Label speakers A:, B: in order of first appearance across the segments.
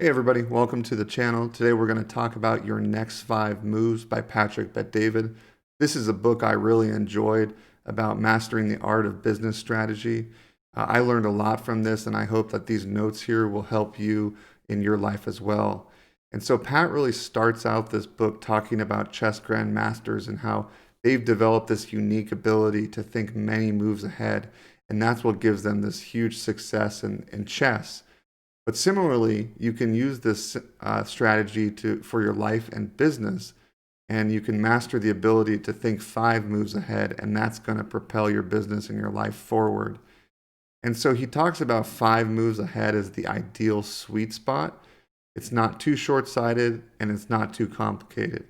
A: Hey everybody, welcome to the channel. Today we're going to talk about Your Next 5 Moves by Patrick Bet-David. This is a book I really enjoyed about mastering the art of business strategy. I learned a lot from this, and I hope that these notes here will help you in your life as well. And so Pat really starts out this book talking about chess grandmasters and how they've developed this unique ability to think many moves ahead. And that's what gives them this huge success in chess. But similarly, you can use this strategy for your life and business, and you can master the ability to think 5 moves ahead, and that's going to propel your business and your life forward. And so he talks about 5 moves ahead as the ideal sweet spot. It's not too short sighted and it's not too complicated.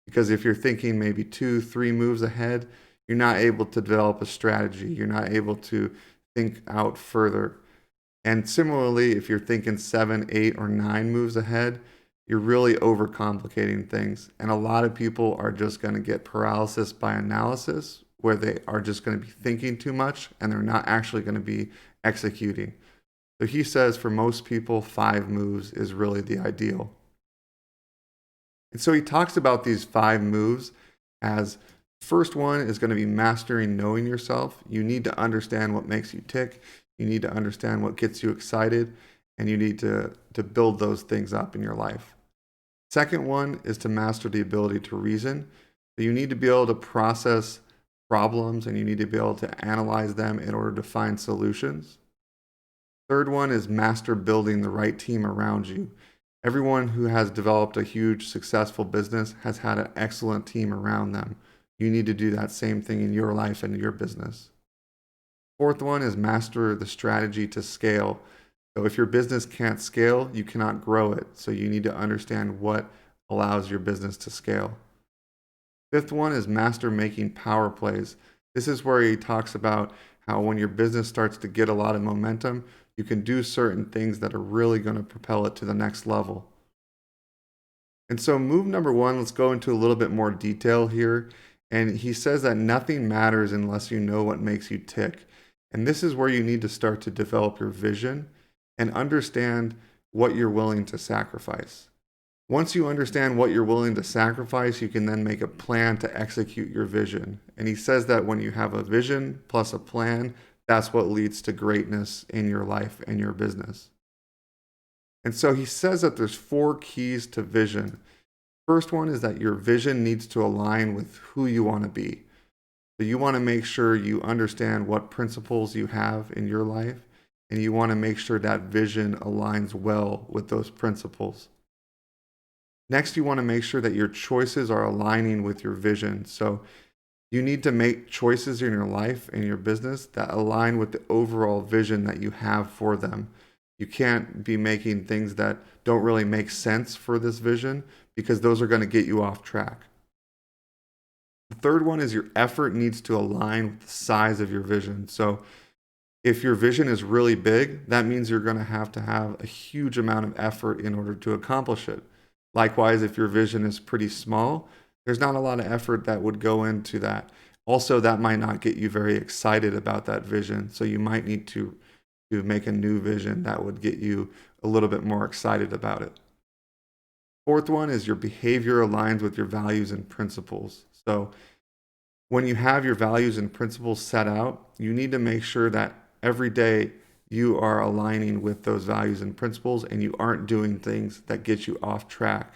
A: Because if you're thinking maybe 2, 3 moves ahead, you're not able to develop a strategy. You're not able to think out further. And similarly, if you're thinking 7, 8, or 9 moves ahead, you're really overcomplicating things. And a lot of people are just going to get paralysis by analysis, where they are just going to be thinking too much and they're not actually going to be executing. So he says for most people, 5 moves is really the ideal. And so he talks about these 5 moves as first one is going to be mastering knowing yourself. You need to understand what makes you tick. You need to understand what gets you excited, and you need to build those things up in your life. Second one is to master the ability to reason. So you need to be able to process problems and you need to be able to analyze them in order to find solutions. Third one is master building the right team around you. Everyone who has developed a huge successful business has had an excellent team around them. You need to do that same thing in your life and your business. Fourth one is master the strategy to scale. So if your business can't scale, you cannot grow it. So you need to understand what allows your business to scale. Fifth one is master making power plays. This is where he talks about how when your business starts to get a lot of momentum, you can do certain things that are really going to propel it to the next level. And so, move number one, let's go into a little bit more detail here. And he says that nothing matters unless you know what makes you tick. And this is where you need to start to develop your vision and understand what you're willing to sacrifice. Once you understand what you're willing to sacrifice, you can then make a plan to execute your vision. And he says that when you have a vision plus a plan, that's what leads to greatness in your life and your business. And so he says that there's 4 keys to vision. First one is that your vision needs to align with who you want to be. So you want to make sure you understand what principles you have in your life, and you want to make sure that vision aligns well with those principles. Next, you want to make sure that your choices are aligning with your vision. So you need to make choices in your life and your business that align with the overall vision that you have for them. You can't be making things that don't really make sense for this vision because those are going to get you off track. The third one is your effort needs to align with the size of your vision. So if your vision is really big, that means you're going to have a huge amount of effort in order to accomplish it. Likewise, if your vision is pretty small, there's not a lot of effort that would go into that. Also, that might not get you very excited about that vision. So you might need to make a new vision that would get you a little bit more excited about it. Fourth one is your behavior aligns with your values and principles. So when you have your values and principles set out, you need to make sure that every day you are aligning with those values and principles and you aren't doing things that get you off track.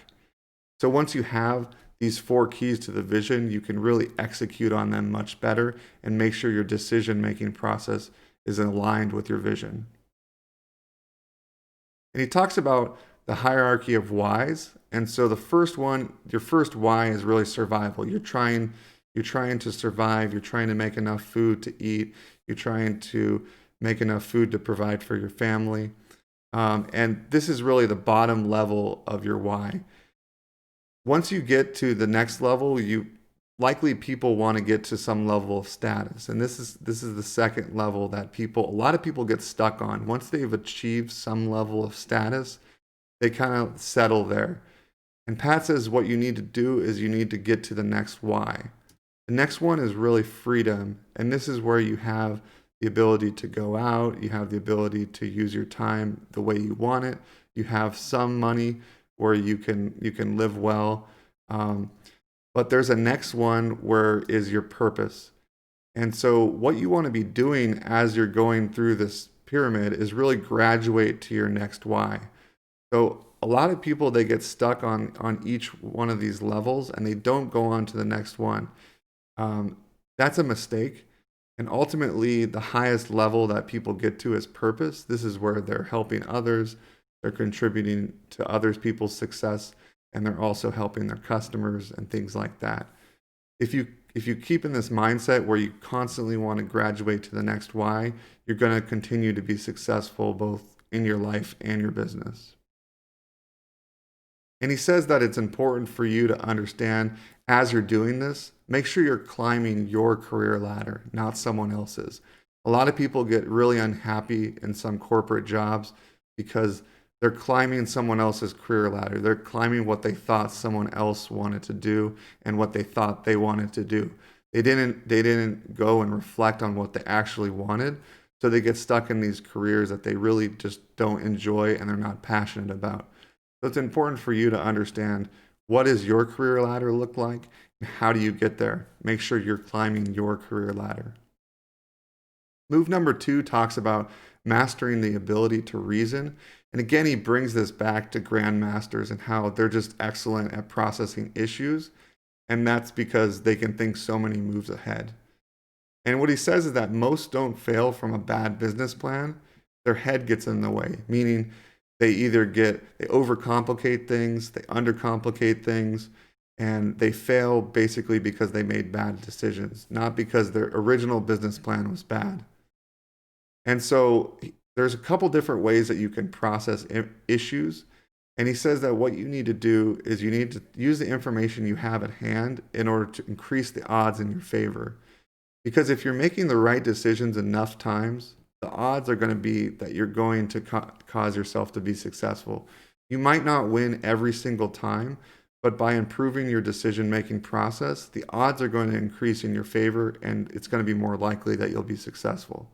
A: So once you have these 4 keys to the vision, you can really execute on them much better and make sure your decision-making process is aligned with your vision. And he talks about the hierarchy of whys. And so the first one, your first why is really survival. You're trying to survive, you're trying to make enough food to eat, you're trying to make enough food to provide for your family. And this is really the bottom level of your why. Once you get to the next level, you likely people want to get to some level of status. And this is the second level that a lot of people get stuck on. Once they've achieved some level of status, they kind of settle there. And Pat says what you need to do is you need to get to the next why. The next one is really freedom. And this is where you have the ability to go out, you have the ability to use your time the way you want it, You have some money where you can live well. Um, but there's a next one where is your purpose. And so what you want to be doing as you're going through this pyramid is really graduate to your next why. So a lot of people, they get stuck on each one of these levels and they don't go on to the next one. Um, that's a mistake. And ultimately, the highest level that people get to is purpose. This is where they're helping others, they're contributing to others people's success, and they're also helping their customers and things like that. If you keep in this mindset where you constantly want to graduate to the next why, you're going to continue to be successful both in your life and your business. And he says that it's important for you to understand as you're doing this, make sure you're climbing your career ladder, not someone else's. A lot of people get really unhappy in some corporate jobs because they're climbing someone else's career ladder. They're climbing what they thought someone else wanted to do and what they thought they wanted to do. They didn't go and reflect on what they actually wanted. So they get stuck in these careers that they really just don't enjoy and they're not passionate about. So it's important for you to understand, what does your career ladder look like and how do you get there? Make sure you're climbing your career ladder. Move number 2 talks about mastering the ability to reason. And again, he brings this back to grandmasters and how they're just excellent at processing issues. And that's because they can think so many moves ahead. And what he says is that most don't fail from a bad business plan. Their head gets in the way, meaning they overcomplicate things, they undercomplicate things, and they fail basically because they made bad decisions, not because their original business plan was bad. And so there's a couple different ways that you can process issues. And he says that what you need to do is you need to use the information you have at hand in order to increase the odds in your favor. Because if you're making the right decisions enough times, the odds are going to be that you're going to cause yourself to be successful. You might not win every single time, but by improving your decision-making process, the odds are going to increase in your favor and it's going to be more likely that you'll be successful.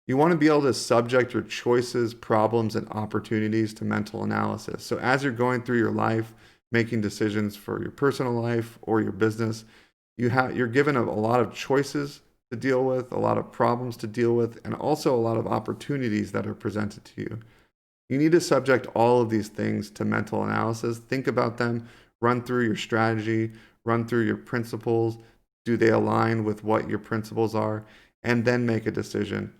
A: You want to be able to subject your choices, problems, and opportunities to mental analysis. So as you're going through your life, making decisions for your personal life or your business, you're given a lot of choices to deal with, a lot of problems to deal with, and also a lot of opportunities that are presented to you. You need to subject all of these things to mental analysis. Think about them, run through your strategy, run through your principles. Do they align with what your principles are? And then make a decision.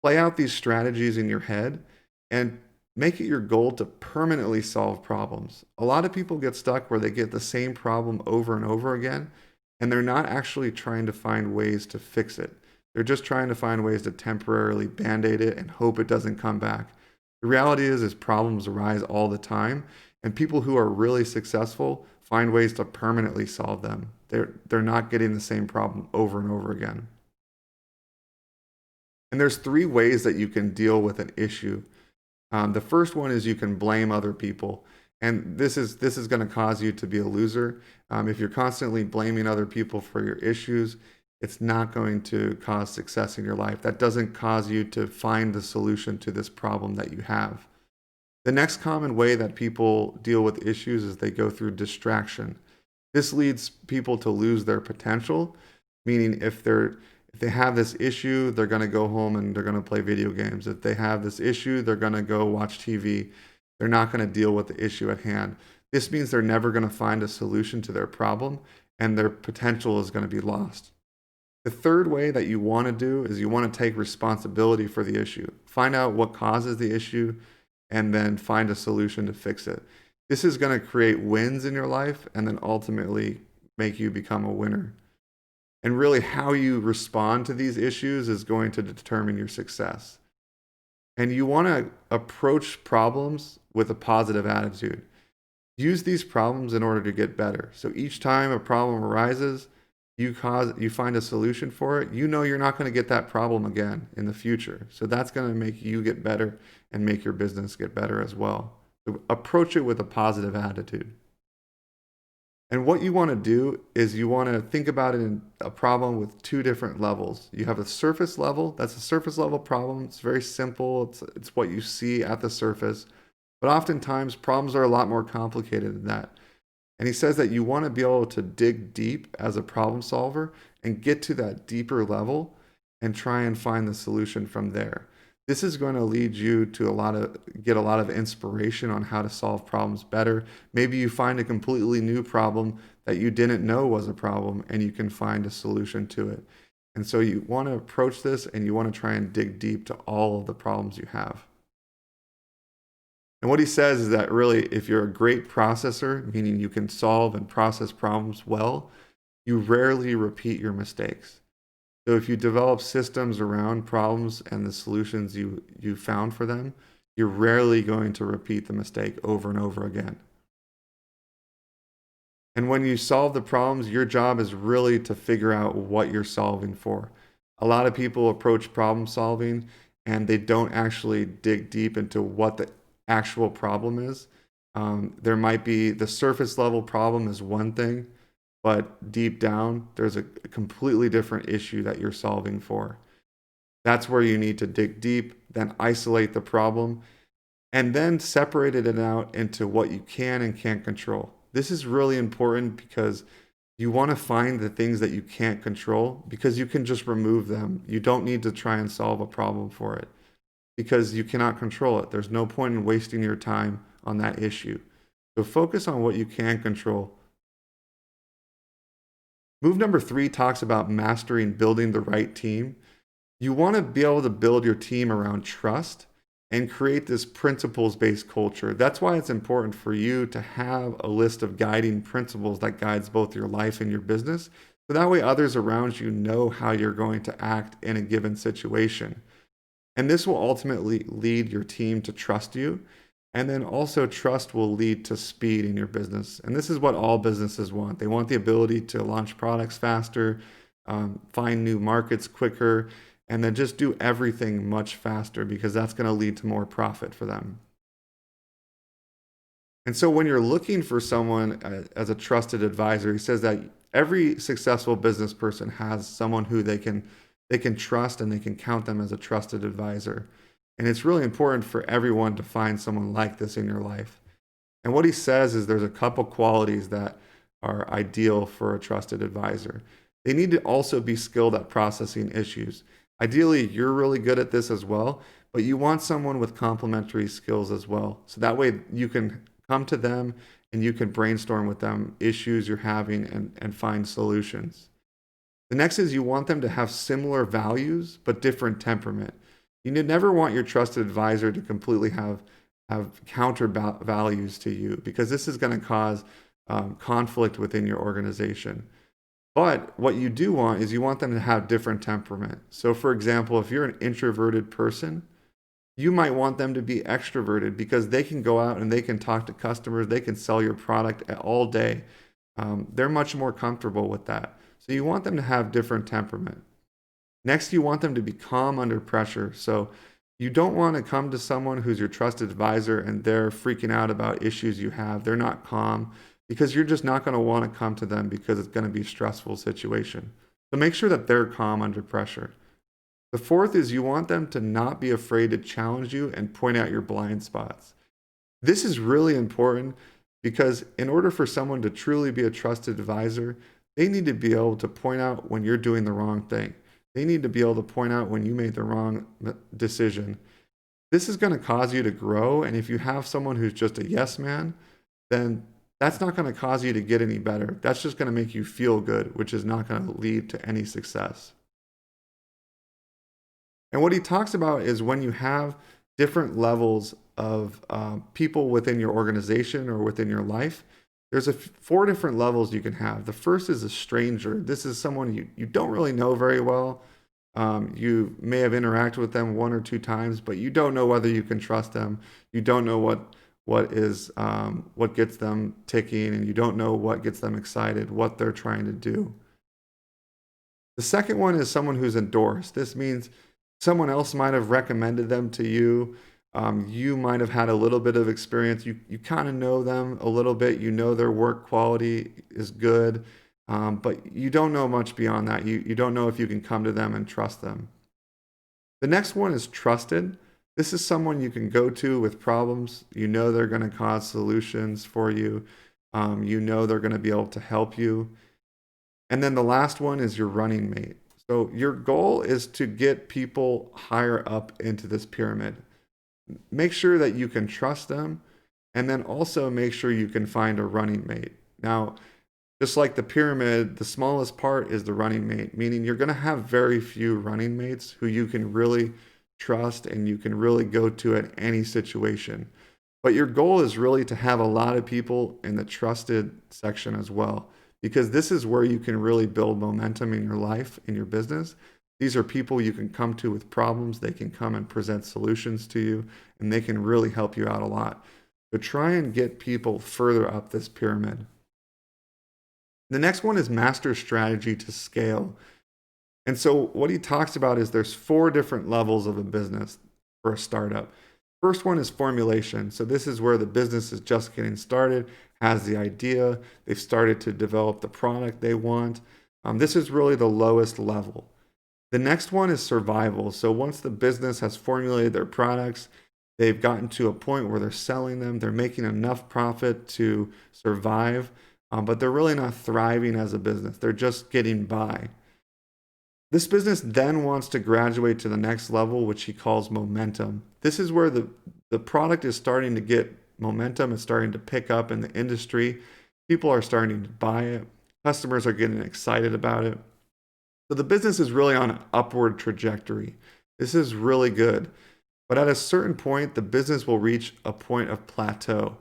A: Play out these strategies in your head and make it your goal to permanently solve problems. A lot of people get stuck where they get the same problem over and over again, and they're not actually trying to find ways to fix it. They're just trying to find ways to temporarily band-aid it and hope it doesn't come back. The reality is problems arise all the time, and people who are really successful find ways to permanently solve them. They're not getting the same problem over and over again. And there's 3 ways that you can deal with an issue. The first one is you can blame other people. And this is going to cause you to be a loser. If you're constantly blaming other people for your issues, it's not going to cause success in your life. That doesn't cause you to find the solution to this problem that you have. The next common way that people deal with issues is they go through distraction. This leads people to lose their potential, meaning if they have this issue, they're going to go home and they're going to play video games. If they have this issue, they're going to go watch TV. They're not going to deal with the issue at hand. This means they're never going to find a solution to their problem and their potential is going to be lost. The third way that you want to do is you want to take responsibility for the issue. Find out what causes the issue and then find a solution to fix it. This is going to create wins in your life and then ultimately make you become a winner. And really, how you respond to these issues is going to determine your success. And you want to approach problems with a positive attitude. Use these problems in order to get better. So each time a problem arises, you find a solution for it. You know you're not going to get that problem again in the future. So that's going to make you get better and make your business get better as well. So approach it with a positive attitude. And what you want to do is you want to think about it in a problem with two different levels. You have a surface level, that's a surface level problem. It's very simple, it's what you see at the surface. But oftentimes, problems are a lot more complicated than that. And he says that you want to be able to dig deep as a problem solver and get to that deeper level and try and find the solution from there. This is going to lead you to get a lot of inspiration on how to solve problems better. Maybe you find a completely new problem that you didn't know was a problem and you can find a solution to it. And so you want to approach this and you want to try and dig deep to all of the problems you have. And what he says is that really, if you're a great processor, meaning you can solve and process problems well, you rarely repeat your mistakes. So if you develop systems around problems and the solutions you found for them, you're rarely going to repeat the mistake over and over again. And when you solve the problems, your job is really to figure out what you're solving for. A lot of people approach problem solving and they don't actually dig deep into what the actual problem is. There might be the surface level problem is one thing, but deep down, there's a completely different issue that you're solving for. That's where you need to dig deep, then isolate the problem, and then separate it out into what you can and can't control. This is really important because you want to find the things that you can't control because you can just remove them. You don't need to try and solve a problem for it because you cannot control it. There's no point in wasting your time on that issue. So focus on what you can control. Move number 3 talks about mastering building the right team. You want to be able to build your team around trust and create this principles-based culture. That's why it's important for you to have a list of guiding principles that guides both your life and your business. So that way others around you know how you're going to act in a given situation. And this will ultimately lead your team to trust you. And then also trust will lead to speed in your business. And this is what all businesses want. They want the ability to launch products faster, find new markets quicker, and then just do everything much faster because that's going to lead to more profit for them. And so when you're looking for someone as a trusted advisor, he says that every successful business person has someone who they can trust and they can count them as a trusted advisor. And it's really important for everyone to find someone like this in your life. And what he says is there's a couple qualities that are ideal for a trusted advisor. They need to also be skilled at processing issues. Ideally, you're really good at this as well, but you want someone with complementary skills as well. So that way you can come to them and you can brainstorm with them issues you're having and find solutions. The next is you want them to have similar values, but different temperament. You never want your trusted advisor to completely have counter values to you because this is going to cause conflict within your organization. But what you do want is you want them to have different temperament. So for example, if you're an introverted person, you might want them to be extroverted because they can go out and they can talk to customers, they can sell your product all day. They're much more comfortable with that. So you want them to have different temperament. Next, you want them to be calm under pressure. So you don't want to come to someone who's your trusted advisor and they're freaking out about issues you have. They're not calm because you're just not going to want to come to them because it's going to be a stressful situation. So make sure that they're calm under pressure. The fourth is you want them to not be afraid to challenge you and point out your blind spots. This is really important because in order for someone to truly be a trusted advisor, they need to be able to point out when you're doing the wrong thing. They need to be able to point out when you made the wrong decision. This is going to cause you to grow. And if you have someone who's just a yes man, then that's not going to cause you to get any better. That's just going to make you feel good, which is not going to lead to any success. And what he talks about is when you have different levels of people within your organization or within your life, there's 4 different levels you can have. The first is a stranger. This is someone you don't really know very well. You may have interacted with them 1 or 2 times, but you don't know whether you can trust them. You don't know what gets them ticking, and you don't know what gets them excited, what they're trying to do. The second one is someone who's endorsed. This means someone else might have recommended them to you. You might have had a little bit of experience. You kind of know them a little bit. You know their work quality is good, but you don't know much beyond that. You don't know if you can come to them and trust them. The next one is trusted. This is someone you can go to with problems. You know they're going to cause solutions for you. You know they're going to be able to help you. And then the last one is your running mate. So your goal is to get people higher up into this pyramid. Make sure that you can trust them, and then also make sure you can find a running mate. Now, just like the pyramid, the smallest part is the running mate, meaning you're going to have very few running mates who you can really trust and you can really go to at any situation. But your goal is really to have a lot of people in the trusted section as well, because this is where you can really build momentum in your life, in your business. These are people you can come to with problems. They can come and present solutions to you, and they can really help you out a lot. So try and get people further up this pyramid. The next one is master strategy to scale. And so what he talks about is there's 4 different levels of a business for a startup. First one is formulation. So this is where the business is just getting started, has the idea, they've started to develop the product they want. This is really the lowest level. The next one is survival. So once the business has formulated their products, they've gotten to a point where they're selling them, they're making enough profit to survive, but they're really not thriving as a business. They're just getting by. This business then wants to graduate to the next level, which he calls momentum. This is where the product is starting to get momentum. It's starting to pick up in the industry. People are starting to buy it. Customers are getting excited about it. So the business is really on an upward trajectory. This is really good. But at a certain point, the business will reach a point of plateau.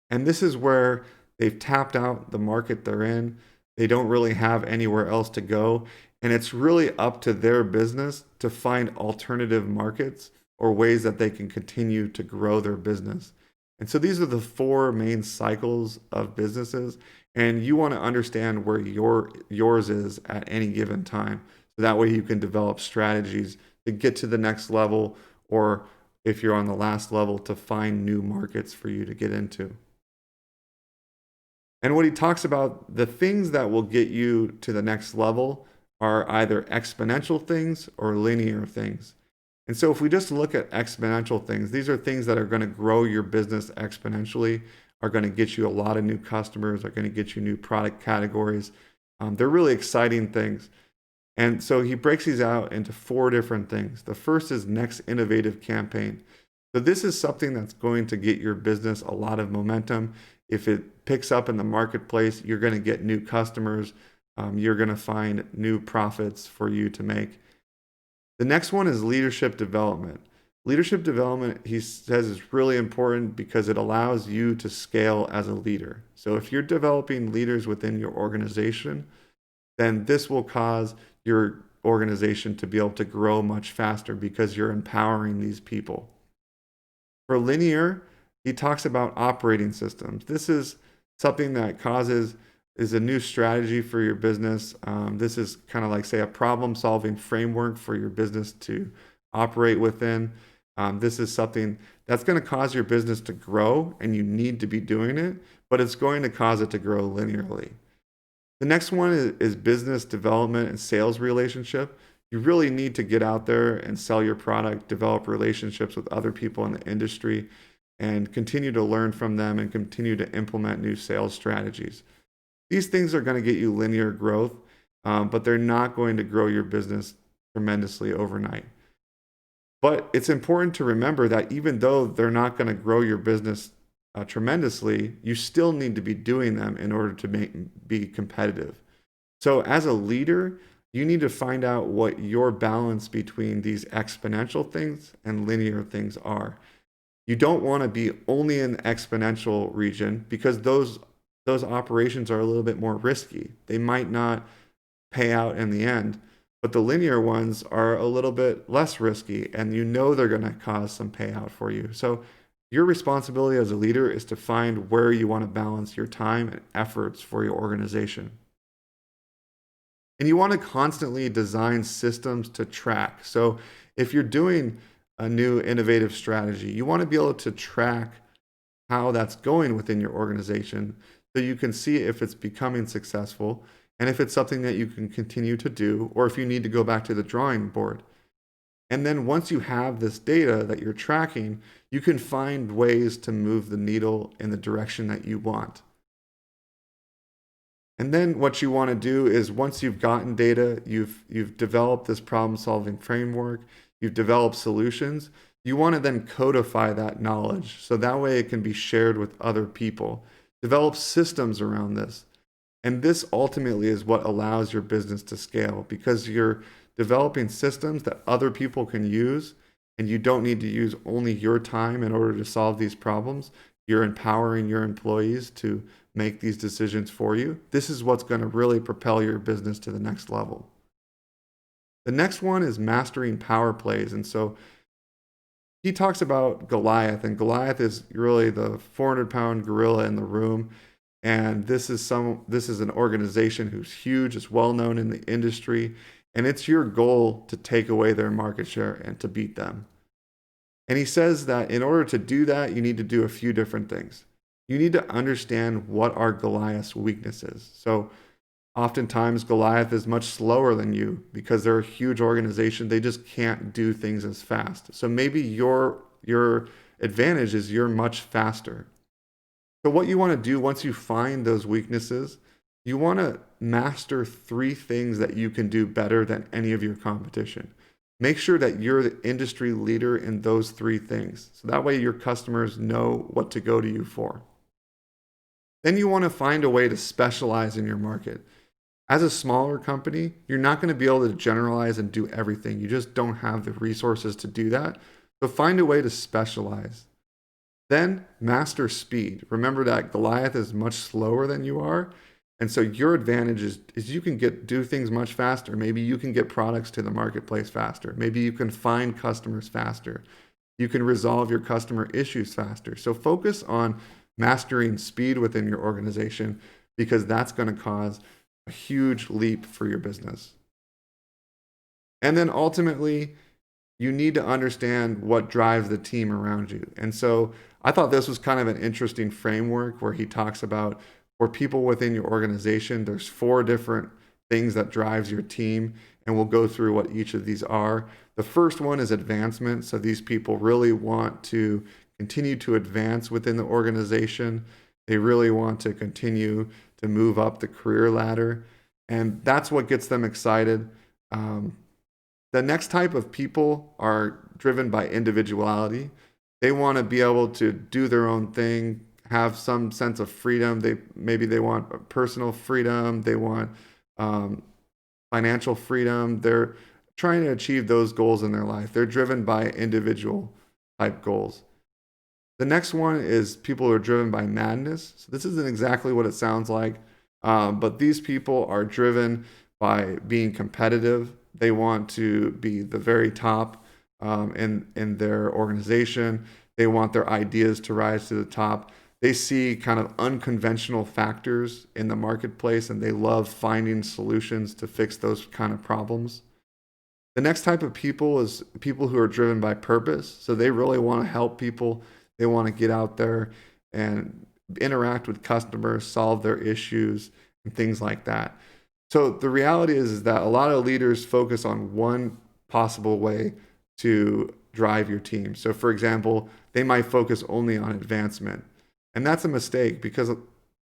A: And this is where they've tapped out the market they're in. They don't really have anywhere else to go. And it's really up to their business to find alternative markets or ways that they can continue to grow their business. And so these are the 4 main cycles of businesses. And you want to understand where yours is at any given time. So that way you can develop strategies to get to the next level, or if you're on the last level, to find new markets for you to get into. And what he talks about, the things that will get you to the next level are either exponential things or linear things. And so if we just look at exponential things, these are things that are going to grow your business exponentially, are going to get you a lot of new customers, are going to get you new product categories. They're really exciting things. And so he breaks these out into 4 different things. The first is next innovative campaign. So this is something that's going to get your business a lot of momentum. If it picks up in the marketplace, you're going to get new customers. You're going to find new profits for you to make. The next one is leadership development. Leadership development, he says, is really important because it allows you to scale as a leader. So if you're developing leaders within your organization, then this will cause your organization to be able to grow much faster because you're empowering these people. For linear, he talks about operating systems. This is something that is a new strategy for your business. This is kind of like, say, a problem-solving framework for your business to operate within. This is something that's going to cause your business to grow, and you need to be doing it, but it's going to cause it to grow linearly. The next one is business development and sales relationship. You really need to get out there and sell your product, develop relationships with other people in the industry, and continue to learn from them and continue to implement new sales strategies. These things are going to get you linear growth, but they're not going to grow your business tremendously overnight. But it's important to remember that even though they're not going to grow your business tremendously, you still need to be doing them in order to be competitive. So as a leader, you need to find out what your balance between these exponential things and linear things are. You don't want to be only in the exponential region because those operations are a little bit more risky. They might not pay out in the end, but the linear ones are a little bit less risky, and you know they're going to cause some payout for you. So your responsibility as a leader is to find where you want to balance your time and efforts for your organization. And you want to constantly design systems to track. So if you're doing a new innovative strategy. You want to be able to track how that's going within your organization so you can see if it's becoming successful and if it's something that you can continue to do or if you need to go back to the drawing board. And then once you have this data that you're tracking, you can find ways to move the needle in the direction that you want. And then what you want to do is once you've gotten data, you've developed this problem-solving framework, you've developed solutions, you want to then codify that knowledge so that way it can be shared with other people. Develop systems around this. And this ultimately is what allows your business to scale because you're developing systems that other people can use and you don't need to use only your time in order to solve these problems. You're empowering your employees to make these decisions for you. This is what's going to really propel your business to the next level. The next one is mastering power plays. And so he talks about Goliath, and Goliath is really the 400-pound gorilla in the room. And this is an organization who's huge, it's well known in the industry, and it's your goal to take away their market share and to beat them. And he says that in order to do that, you need to do a few different things. You need to understand what are Goliath's weaknesses. So oftentimes Goliath is much slower than you because they're a huge organization. They just can't do things as fast. So maybe your advantage is you're much faster. So what you want to do once you find those weaknesses, you want to master 3 things that you can do better than any of your competition. Make sure that you're the industry leader in those 3 things. So that way your customers know what to go to you for. Then you want to find a way to specialize in your market. As a smaller company, you're not going to be able to generalize and do everything. You just don't have the resources to do that. So find a way to specialize. Then master speed. Remember that Goliath is much slower than you are. And so your advantage is you can do things much faster. Maybe you can get products to the marketplace faster. Maybe you can find customers faster. You can resolve your customer issues faster. So focus on mastering speed within your organization because that's going to cause a huge leap for your business. And then ultimately, you need to understand what drives the team around you. And so I thought this was kind of an interesting framework where he talks about for people within your organization, there's 4 different things that drives your team, and we'll go through what each of these are. The first one is advancement. So these people really want to continue to advance within the organization. They really want to continue to move up the career ladder, and that's what gets them excited. The next type of people are driven by individuality. They want to be able to do their own thing, have some sense of freedom. Maybe they want personal freedom. They want financial freedom. They're trying to achieve those goals in their life. They're driven by individual type goals. The next one is people who are driven by madness. So this isn't exactly what it sounds like, but these people are driven by being competitive. They want to be the very top in their organization. They want their ideas to rise to the top. They see kind of unconventional factors in the marketplace, and they love finding solutions to fix those kind of problems. The next type of people is people who are driven by purpose. So they really want to help people. They want to get out there and interact with customers, solve their issues, and things like that. So the reality is that a lot of leaders focus on one possible way to drive your team. So for example, they might focus only on advancement. And that's a mistake because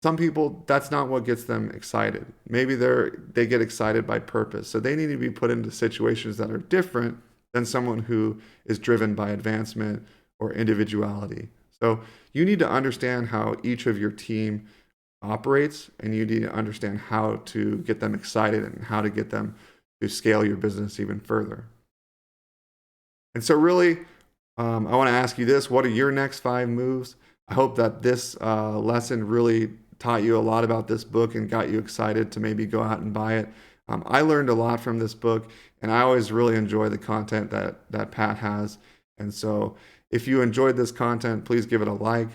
A: some people, that's not what gets them excited. Maybe they get excited by purpose. So they need to be put into situations that are different than someone who is driven by advancement or individuality. So you need to understand how each of your team operates, and you need to understand how to get them excited and how to get them to scale your business even further. And so really, I want to ask you this: what are your next 5 moves? I hope that this lesson really taught you a lot about this book and got you excited to maybe go out and buy it. I learned a lot from this book, and I always really enjoy the content that Pat has. And so if you enjoyed this content, please give it a like.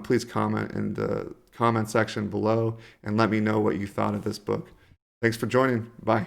A: Please comment in the comment section below and let me know what you thought of this book. Thanks for joining. Bye.